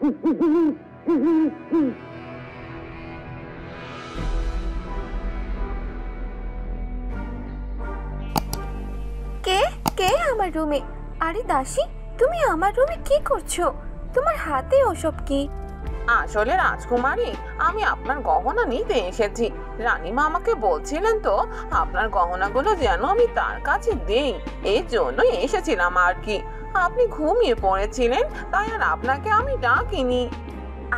কে কে আমার রুমে? আরে দাসী, তুমি আমার রুমে কি করছো? তোমার হাতে ওসব কি? আসলে রাজকুমারী, আমি আপনার গহনা নিতে এসেছি। রানীমা আমাকে বলছিলেন তো আপনার গহনাগুলো যেন আমি তার কাছে দেই, এই জন্যই এসেছিলাম আর কি। আপনি ঘুমিয়ে পড়েছিলেন, তাই আর আপনাকে আমি ডাকিনি।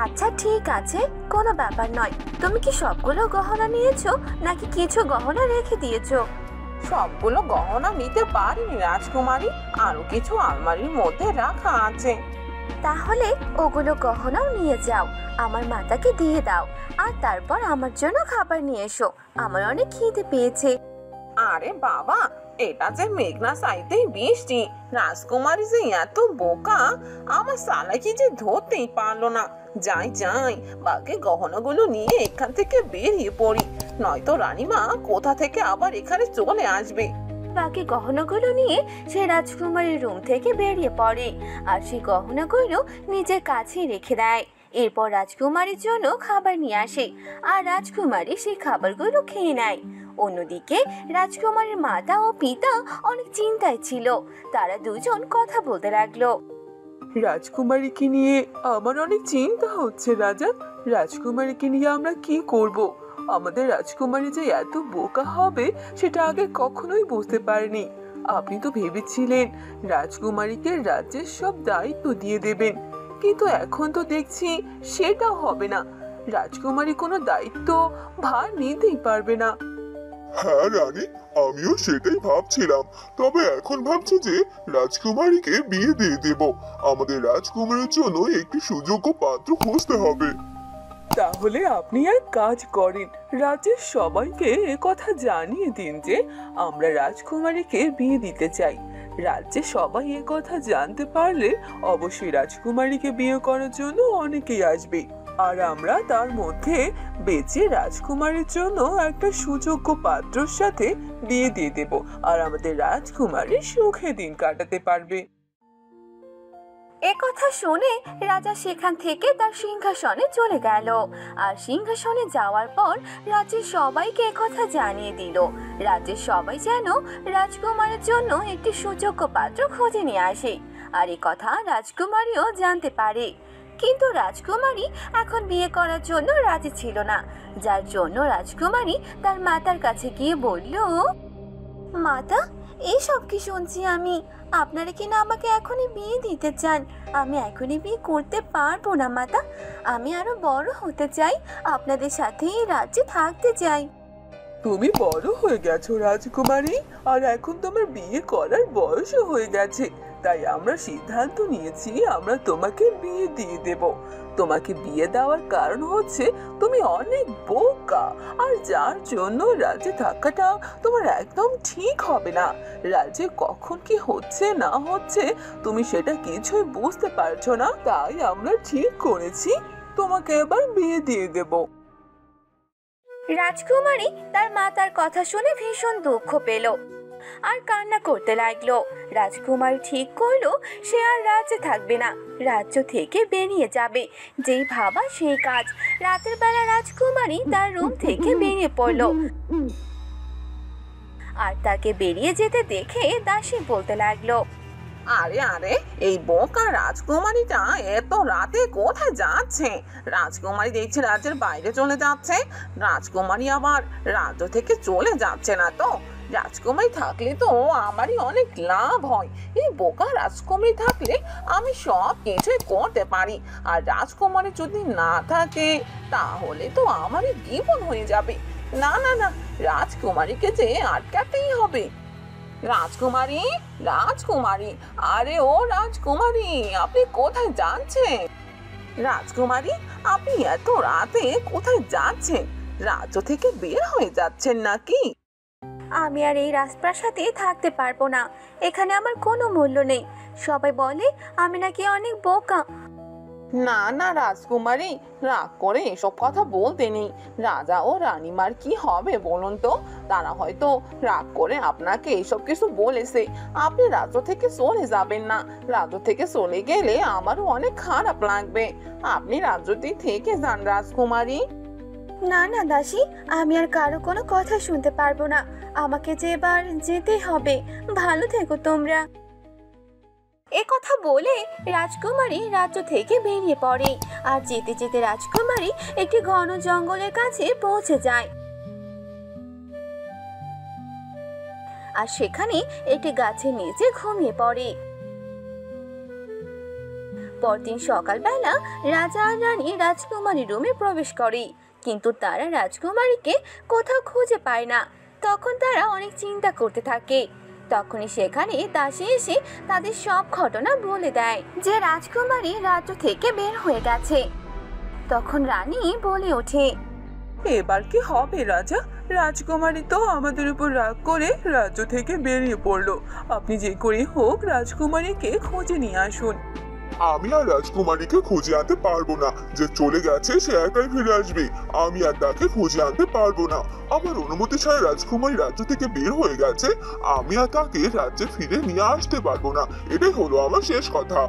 আচ্ছা ঠিক আছে, কোনো ব্যাপার নয়। তুমি কি সবগুলো গহনা নিয়েছো নাকি কিছু গহনা রেখে দিয়েছো? সবগুলো গহনা নিতে পারিনি রাজকুমারী, আরো কিছু আলমারির মধ্যে রাখা আছে। তাহলে ওগুলো গহনাও নিয়ে যাও, আমার মাতাকে দিয়ে দাও, আর তারপর আমার জন্য খাবার নিয়ে এসো। আমার অনেক খিদে পেয়েছে। আরে বাবা, এটা যে মেঘনা চাইতেই বৃষ্টি। রাজকুমারী যে এত বোকা, আমার সালাকি যে ধরতেই পারলো না। যাই যাই, বাকি গহনাগুলো নিয়ে এখান থেকে বেরিয়ে পড়ি, নয়তো রানীমা কোথা থেকে আবার এখানে চলে আসবে। বাকি গহনাগুলো নিয়ে সে রাজকুমারীর রুম থেকে বেরিয়ে পড়ে, আর সেই গহনাগুলো নিজের কাছেই রেখে দেয়। এরপর রাজকুমারীর জন্য খাবার নিয়ে আসে, আর রাজকুমারী সেই খাবারগুলো খেয়ে নেয়। অন্যদিকে রাজকুমারীর মাতা ও পিতা অনেক চিন্তায় ছিল। তারা দুজন কথা বলতে লাগলো। রাজকুমারীকে নিয়ে আমার অনেক চিন্তা হচ্ছে রাজা। রাজকুমারীকে নিয়ে আমরা কি করব? আমাদের রাজকুমারী যে এত বোকা হবে সেটা আগে কখনোই বুঝতে পারিনি। আপনি তো ভেবেছিলেন রাজকুমারীকে রাজ্যের সব দায়িত্ব দিয়ে দেবেন, কিন্তু এখন তো দেখছি সেটাও হবে না। রাজকুমারী কোনো দায়িত্ব ভার নিতেই পারবে না। হ্যাঁ রানী, আমিও সেটাই ভাবছিলাম। তবে এখন ভাবছি যে রাজকুমারীকে বিয়ে দিয়ে দেব। আমাদের রাজকুমারীর জন্য একটি সুযোগ্য পাত্র খুঁজতে হবে। তাহলে আপনি এক কাজ করেন, রাজ্যের সবাইকে কথা জানিয়ে দিন যে আমরা রাজকুমারীকে বিয়ে দিতে চাই। রাজ্যে সবাই কথা জানতে পারলে অবশ্যই রাজকুমারীকে বিয়ে করার জন্য অনেকেই আসবে, আর আমরা তার মধ্যে বেঁচে রাজকুমারীর জন্য একটা সুযোগ্য পাত্রর সাথে বিয়ে দিয়ে দেব, আর আমাদের রাজকুমারী সুখে দিন কাটাতে পারবে। একথা শুনে রাজা সেখান থেকে তার সিংহাসনে চলে গেল, আর সিংহাসনে যাওয়ার পর রাজ্যের সবাইকে একথা জানিয়ে দিল। রাজ্যের সবাই যেন রাজকুমারের জন্য একটি সুযোগ্য পাত্র খুঁজে নিয়ে আসে, আর এই কথা রাজকুমারীও জানতে পারে। কিন্তু রাজকুমারী এখন বিয়ে করার জন্য রাজি ছিল না, যার জন্য রাজকুমারী তার মাতার কাছে গিয়ে বলল, মাতা, এইসব কি শুনছি আমি? আপনারা কিনা আমাকে এখনই বিয়ে দিতে চান। আমি এখনই বিয়ে করতে পারবো না মাতা। আমি আরো বড় হতে চাই, আপনাদের সাথে এই রাজ্যে থাকতে চাই। তুমি বড় হয়ে গেছো রাজকুমারী, আর এখন তোমার বিয়ে করার বয়সও হয়ে গেছে। তাই আমরা সিদ্ধান্ত নিয়েছি আমরা তোমাকে বিয়ে দিয়ে দেব। তোমাকে বিয়ে দেওয়ার কারণ হচ্ছে তুমি অনেক বোকা, আর যার জন্য রাজ্যে থাকাটা তোমার একদম ঠিক হবে না। রাজ্যে কখন কি হচ্ছে না হচ্ছে তুমি সেটা কিছুই বুঝতে পারছো না, তাই আমরা ঠিক করেছি তোমাকে এবার বিয়ে দিয়ে দেব। রাজকুমারী তার মাতার কথা শুনে ভীষণ দুঃখ পেল আর কান্না করতে লাগলো। রাজকুমারী ঠিক করলো সে আর রাজ্যে থাকবে না, রাজ্য থেকে বেরিয়ে যাবে। যেই ভাবা সেই কাজ। রাতের বেলা রাজকুমারী তার রুম থেকে বেরিয়ে পড়লো, আর তাকে বেরিয়ে যেতে দেখে দাসী বলতে লাগলো, আরে আরে, এই বোকা রাজকুমারীটা এত রাতে কোথায় যাচ্ছে? রাজকুমারী দেখছি রাজ্যের বাইরে চলে যাচ্ছে। রাজকুমারী আবার রাজ্য থেকে চলে যাচ্ছে না তো? রাজকুমারী থাকলে তো আমারই অনেক লাভ হয়। এই বোকা রাজকুমারী থাকলে আমি সব কিছুই করতে পারি, আর রাজকুমারী যদি না থাকে তাহলে তো আমারই বিপদ হয়ে যাবে। না না না, রাজকুমারীকে যে আটকাতেই হবে। রাজকুমারী, রাজকুমারী, আরে ও রাজকুমারী, আপনি কোথায় যাচ্ছেন? রাজকুমারী, আপনি এত রাতে কোথায় যাচ্ছেন? রাজ্য থেকে বের হয়ে যাচ্ছেন নাকি? আমি আর এই রাজপ্রাসাদে থাকতে পারবো না। এখানে আমার কোনো মূল্য নেই। সবাই বলে আমি নাকি অনেক বোকা। না না রাজকুমারী, রাগ করে এসব কথা বলতে নেই। রাজা ও রানীমার কি হবে বলুন তো? তারা হয়তো রাগ করে আপনাকে এসব কিছু বলেছে। আপনি রাজ্য থেকে চলে যাবেন না। রাজ্য থেকে চলে গেলে আমারও অনেক খারাপ লাগবে। আপনি রাজ্যটি থেকে যান রাজকুমারী। না না দাসী, আমি আর কারো কোনো কথা শুনতে পারবো না। আমাকে যে এবার যেতেই হবে। ভালো থেকো তোমরা। এ কথা বলে রাজকুমারী রাজ্য থেকে বেরিয়ে পড়ে। আর যেতে যেতে রাজকুমারী একটি ঘন জঙ্গলের কাছে পৌঁছে যায়। আর সেখানে একটি গাছের নিচে ঘুমিয়ে পড়ে। পরদিন সকালবেলা রাজা আর রানী রাজকুমারীর রুমে প্রবেশ করে, কিন্তু তারা রাজকুমারীকে কোথাও খুঁজে পায় না। তখন তারা অনেক চিন্তা করতে থাকে। তখনই সেখানে দাসী এসে তাদের সব ঘটনা বলে দেয় যে রাজকুমারী রাজ্য থেকে বের হয়ে গেছে। তখন রানী বলে ওঠে, এবার কি হবে রাজা? রাজকুমারী তো আমাদের উপর রাগ করে রাজ্য থেকে বেরিয়ে পড়লো। আপনি যে করে হোক রাজকুমারীকে খুঁজে নিয়ে আসুন। আমি আর রাজকুমারীকে খুঁজে আনতে পারবো না। যে চলে গেছে সে একাই ফিরে আসবে। আমি আর তাকে খুঁজে আনতে পারবো না। আমার অনুমতি ছাড়া রাজকুমারী রাজ্য থেকে বের হয়ে গেছে। আমি আর তাকে রাজ্যে ফিরে নিয়ে আসতে পারবো না। এটাই হলো আমার শেষ কথা।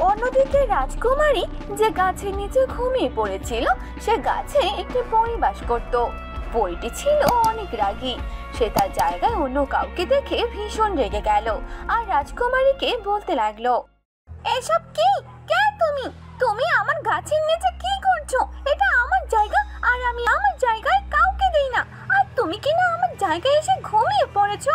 অন্যদিকে রাজকুমারী যে গাছের নিচে ঘুমিয়ে পড়েছিল, সে গাছে একটি পরী বাস করত। পরীটি ছিল অনেক রাগী। সে তার জায়গায় অন্য কাউকে দেখে ভীষণ রেগে গেল আর রাজকুমারীকে বলতে লাগলো, এসব কি? কে তুমি? তুমি আমার গাছের নিচে কি করছো? এটা আমার জায়গা আর আমি আমার জায়গায় কাউকে দেই না। আর তুমি কি না আমার জায়গায় এসে ঘুমিয়ে পড়েছো?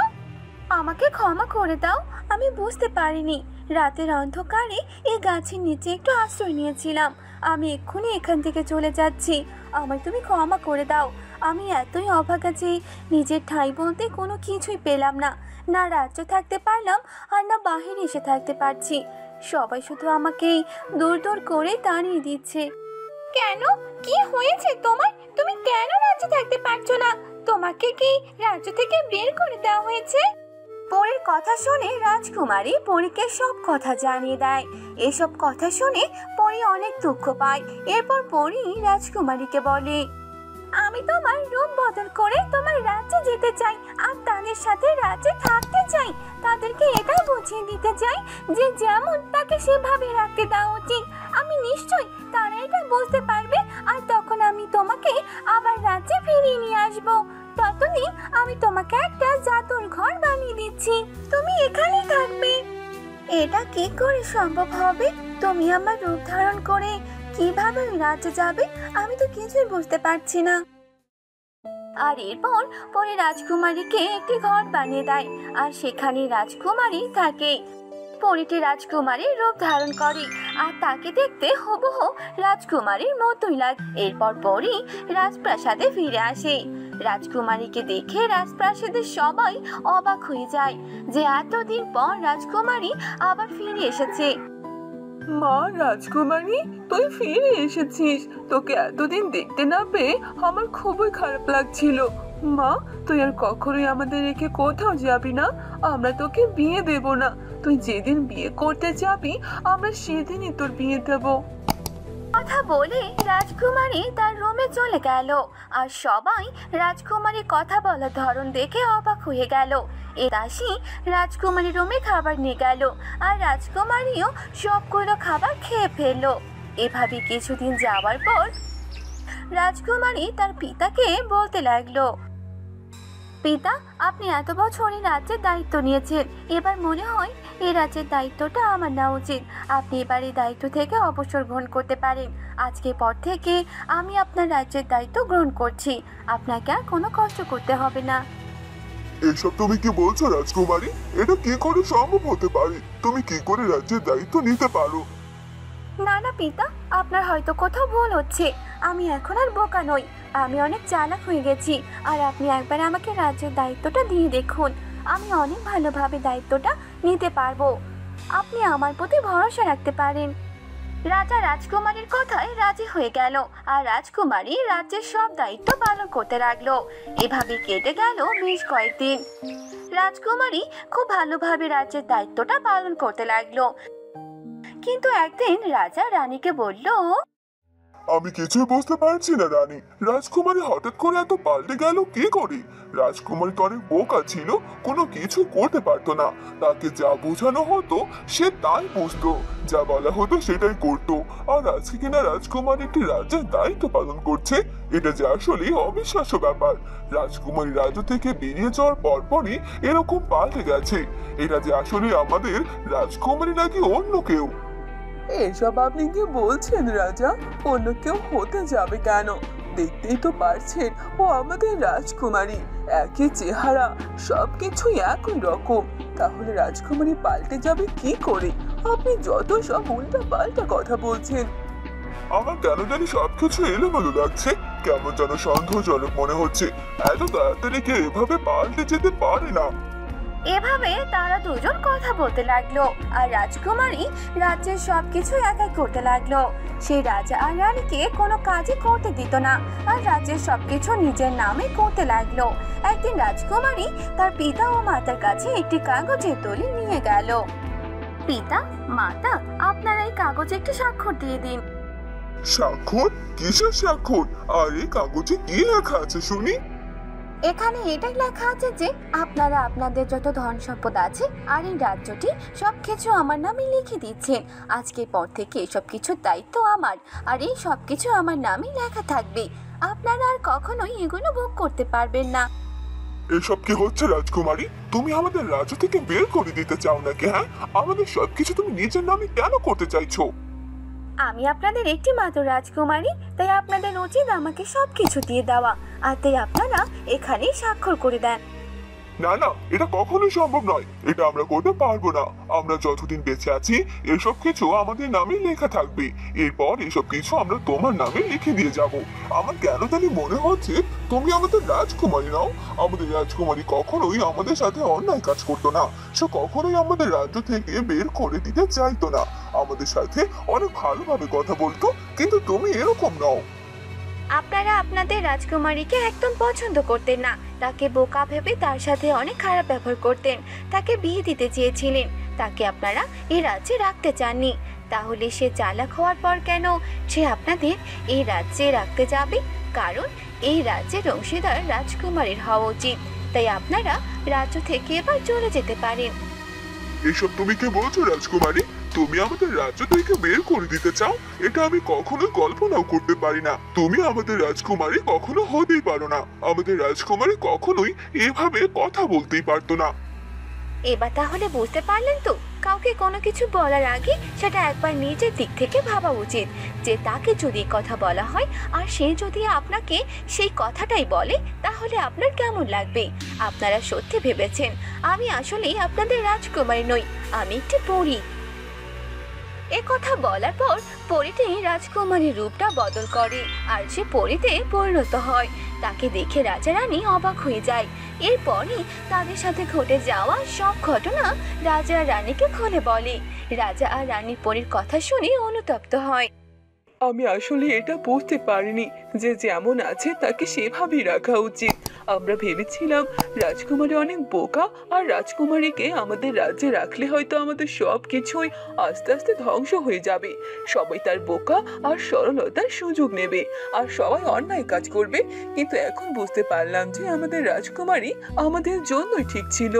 আমাকে ক্ষমা করে দাও, আমি বুঝতে পারিনি। রাতের অন্ধকারে এই গাছের নিচে একটু আশ্রয় নিয়েছিলাম। আমি এক্ষুনি এখান থেকে চলে যাচ্ছি। আমায় তুমি ক্ষমা করে দাও। আমি এতই অভাগা যে নিজের ঠাঁই বলতে কোনো কিছুই পেলাম না। না রাজ্য থাকতে পারলাম আর না বাহিরে এসে থাকতে পারছি। সবাই শুধু আমাকে দূর দূর করে তাড়িয়ে দিচ্ছে। কেন? কি হয়েছে তোমার? তুমি কেন রাজ্যে থাকতে পারছো না? তোমাকে কি রাজ্য থেকে বের করে দেওয়া হয়েছে? পরীর কথা শুনে রাজকুমারী পরীকে সব কথা জানিয়ে দেয়। এসব কথা শুনে পরী অনেক দুঃখ পায়। এরপর পরী রাজকুমারীকে বলে, আমি তোমার রূপ বদল করে তোমার রাজ্যে যেতে চাই আর তাদের সাথে রাজ্যে থাকতে চাই। তাদেরকে এটা বুঝিয়ে দিতে চাই যে যেমন তাকে সেভাবে রাখতে দেওয়া উচিত। আমি নিশ্চয়ই তারা এটা বুঝতে পারবে আর তখন আমি তোমাকে আবার রাজ্যে ফিরিয়ে নিয়ে আসবো। ততদিন আমি তোমাকে একটা জাদুর ঘর বানিয়ে দিচ্ছি, তুমি এখানেই থাকবে। এটা কি করে সম্ভব হবে? তুমি আমার রূপ ধারণ করে কিভাবে রাজ্যে যাবে? আমি তো কিছুই বুঝতে পারছি না। আর এরপর পরে রাজকুমারীকে একটি ঘর বানিয়ে দেয় আর সেখানে রাজকুমারী থাকে। পরীটি রাজকুমারীর রূপ ধারণ করে আর তাকে দেখতে হুবহু রাজকুমারীর মতোই লাগে। এরপর পরী রাজপ্রাসাদে ফিরে আসে। রাজকুমারীকে দেখে রাজপ্রাসাদের সবাই অবাক হয়ে যায় যে এতদিন পর রাজকুমারী আবার ফিরে এসেছে। মা রাজকুমারী, তুই ফিরে এসেছিস। তোকে এতদিন দেখতে না পেয়ে আমার খুবই খারাপ লাগছিল। মা, তুই আর কখনোই আমাদের রেখে কোথাও যাবি না। আমরা তোকে বিয়ে দেব না। তুই যেদিন বিয়ে করতে যাবি আমরা সেদিনই তোর বিয়ে দেব। কথা বলে রাজকুমারী তার রুমে চলে গেল আর সবাই রাজকুমারীর কথা বলার ধরন দেখে অবাক হয়ে গেল। এ দাসী রাজকুমারীর রুমে খাবার নিয়ে গেল আর রাজকুমারীও সবগুলো খাবার খেয়ে ফেললো। এভাবে কিছুদিন যাওয়ার পর রাজকুমারী তার পিতাকে বলতে লাগলো, পিতা, আপনি এত বছর এই রাজ্যের দায়িত্ব নিয়েছেন। এবার মনে হয় এই রাজ্যের দায়িত্বটা আমার নেওয়া উচিত। আপনি এবার এই দায়িত্ব থেকে অবসর গ্রহণ করতে পারেন। আজকের পর থেকে আমি আপনার রাজ্যের দায়িত্ব গ্রহণ করছি। আপনাকে আর কোনো কষ্ট করতে হবে না। এসব তুমি কি বলছো রাজকুমারী? এটা কি করে সম্ভব হতে পারে? তুমি কি করে রাজ্যের দায়িত্ব নিতে পারো? না না পিতা, আপনার হয়তো কোথাও ভুল হচ্ছে। আমি এখন আর বোকা নই, আমি অনেক চালাক হয়ে গেছি। আর আপনি একবার আমাকে রাজ্যের দায়িত্বটা দিয়ে দেখুন, আমি অনেক ভালোভাবে দায়িত্বটা নিতে পারবো। আপনি আমার প্রতি ভরসা রাখতে পারেন। রাজা রাজকুমারীর কথায় রাজি হয়ে গেল আর রাজকুমারী রাজ্যের সব দায়িত্ব পালন করতে লাগলো। এভাবে কেটে গেল বেশ কয়েকদিন। রাজকুমারী খুব ভালোভাবে রাজ্যের দায়িত্বটা পালন করতে লাগলো। কিন্তু একদিন রাজা রানীকে বলল, আমি কিছুই বুঝতে পারছি না রানী, রাজকুমারী হঠাৎ করে এত পাল্টে গেল কি করে? রাজকুমারী তো অনেক বোকা ছিল, কোনো কিছু করতে পারতো না। তাকে যা বোঝানো হতো সে তাই বুঝতো, যা বলা হতো সেটাই করতো। আর আজকে কিনা রাজকুমারী একটি রাজ্যের দায়িত্ব পালন করছে, এটা যে আসলে অবিশ্বাস্য ব্যাপার। রাজকুমারী রাজ্য থেকে বেরিয়ে যাওয়ার পরপরই এরকম পাল্টে গেছে। এটা যে আসলে আমাদের রাজকুমারী নাকি অন্য কেউ? এসব আপনি কি বলছেন রাজা? অন্য কেউ হতে যাবে কেন? দেখতেই তো পারছেন ও আমাদের রাজকুমারী, একই চেহারা, সবকিছুই একই রকম। তাহলে রাজকুমারী পাল্টে যাবে কি করে? আপনি যত সব উল্টা পাল্টা কথা বলছেন। আমার কেন জানি সবকিছু এলোমেলো লাগছে, কেমন যেন সন্দেহজনক মনে হচ্ছে। এত তাড়াতাড়ি কেউ এভাবে পাল্টে যেতে পারে না। এভাবে তারা দুজন কথা বলতে লাগলো আর রাজকুমারী রাজ্যের সবকিছু একাই করতে লাগলো। সে রাজা আর রানীকে কোনো কাজই করতে দিত না আর রাজ্যের সবকিছু নিজের নামে করতে লাগলো। একদিন রাজকুমারী তার পিতা ও মাতার কাছে একটি কাগজের দলিল নিয়ে গেল। পিতা, মাতা, আপনারা এই কাগজে একটি স্বাক্ষর দিয়ে দিন। স্বাক্ষর? কিসের স্বাক্ষর? আর এই কাগজে কি লেখা আছে শুনি? এখানে এটাই লেখা আছে যে আপনারা আপনাদের যত ধন সম্পদ আছে আর এই রাজ্যটি সবকিছু আমার নামে লিখে দিচ্ছেন। আজকের পর থেকে এসব কিছুর দায়িত্ব আমার, আর এই সবকিছু আমার নামে লেখা থাকবে। আপনারা আর কখনোই এগুলো ভোগ করতে পারবেন না। এসব কি হচ্ছে রাজকুমারী? তুমি আমাদের রাজ্য থেকে বের করে দিতে চাও নাকি? হ্যাঁ, আমাদের সবকিছু তুমি নিজের নামে কেন করতে চাইছো? আমি আপনাদের একটি মাত্র রাজকুমারী, তাই আপনাদের উচিত আমাকে সবকিছু দিয়ে দেওয়া, আর তাই আপনারা এখানেই স্বাক্ষর করে দেন। না না, এটা কখনোই সম্ভব নয়, এটা আমরা করতে পারবো না। আমরা যতদিন বেঁচে আছি এসব কিছু আমাদের নামে লেখা থাকবে। এরপর এসব কিছু আমরা তোমার নামে লিখে দিয়ে যাব। আমার কেন জানি মনে হচ্ছে তুমি আমাদের রাজকুমারী নাও। আমাদের রাজকুমারী কখনোই আমাদের সাথে অন্যায় কাজ করতো না, সে কখনোই আমাদের রাজ্য থেকে বের করে দিতে চাইতো না। আমাদের সাথে অনেক ভালোভাবে কথা বলতো, কিন্তু তুমি এরকম নও। আপনারা আপনাদের রাজকুমারীকে একদম পছন্দ করতেন না, তাকে বোকা ভেবে তার সাথে অনেক খারাপ ব্যবহার করতেন, তাকে বিয়ে দিতে চেয়েছিলেন। তাকে আপনারা এই রাজ্যে রাখতে চাননি। তাহলে সে চালাক হওয়ার পর কেন সে আপনাদের এই রাজ্যে রাখতে যাবে? কারণ এই রাজ্যের অংশীদার রাজকুমারীর হওয়া উচিত। তাই আপনারা রাজ্য থেকে এবার চলে যেতে পারেন। এসব তুমি কে বলছো রাজকুমারী? তুমি আমাদের রাজ্য থেকে বের করে দিতে চাও? এটা আমি কখনো কল্পনাও করতে পারি না। তুমি আমাদের রাজকুমারী কখনো হতেই পারো না। আমাদের রাজকুমারী কখনোই এভাবে কথা বলতেই পারতো না। এবার তাহলে বুঝতে পারলেন তো, কাউকে কোনো কিছু বলার আগে সেটা একবার নিজের দিক থেকে ভাবা উচিত যে তাকে যদি কথা বলা হয় আর সে যদি আপনাকে সেই কথাটাই বলে তাহলে আপনার কেমন লাগবে। আপনারা সত্যি ভেবেছেন আমি আসলেই আপনাদের রাজকুমারী নই, আমি একটি পরী। এ কথা বলার পর পরীটি রাজকুমারীর রূপটা বদল করে আর সে পরীতে পরিণত হয়। তাকে দেখে রাজা রানী অবাক হয়ে যায়। এরপরই তাদের সাথে ঘটে যাওয়া সব ঘটনা রাজা আর রানীকে খুলে বলে। রাজা আর রানীর পরীর কথা শুনে অনুতপ্ত হয়। আমি আসলে এটা বুঝতে পারিনি যে যেমন আছে তাকে সেভাবেই রাখা উচিত। আমরা ভেবেছিলাম রাজকুমারী অনেক বোকা, আর রাজকুমারীকে আমাদের রাজ্যে রাখলে হয়তো আমাদের সব কিছুই আস্তে আস্তে ধ্বংস হয়ে যাবে। সবাই তার বোকা আর সরলতার সুযোগ নেবে আর সবাই অন্যায় কাজ করবে। কিন্তু এখন বুঝতে পারলাম যে আমাদের রাজকুমারী আমাদের জন্যই ঠিক ছিল।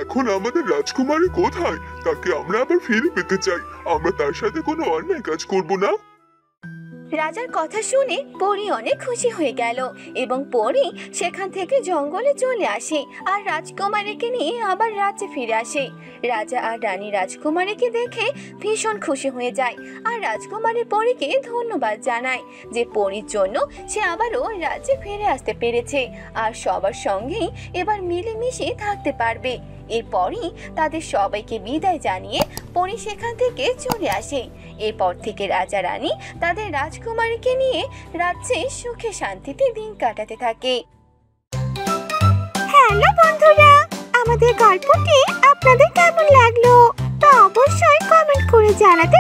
এখন আমাদের রাজকুমারী কোথায়? তাকে আমরা আবার ফিরে পেতে চাই। আমরা তার সাথে কোনো অন্যায় কাজ করব না। রাজার কথা শুনে পরী অনেক খুশি হয়ে গেল এবং পরী সেখান থেকে জঙ্গলে চলে আসে আর রাজকুমারীকে নিয়ে আবার রাজ্যে ফিরে আসে। রাজা আর রানী রাজকুমারীকে দেখে ভীষণ খুশি হয়ে যায় আর রাজকুমারী পরীকে ধন্যবাদ জানায় যে পরীর জন্য সে আবারও রাজ্যে ফিরে আসতে পেরেছে আর সবার সঙ্গেই এবার মিলেমিশে থাকতে পারবে। এরপরই তাদের সবাইকে বিদায় জানিয়ে পরী সেখান থেকে চলে আসে। এরপর থেকে রাজা রানী তাদের রাজকুমারীকে নিয়ে রাজ্যে সুখে শান্তিতে দিন কাটাতে থাকে। হ্যালো বন্ধুরা, আমাদের গল্পটি আপনাদের কেমন লাগলো তা অবশ্যই কমেন্ট করে জানাতে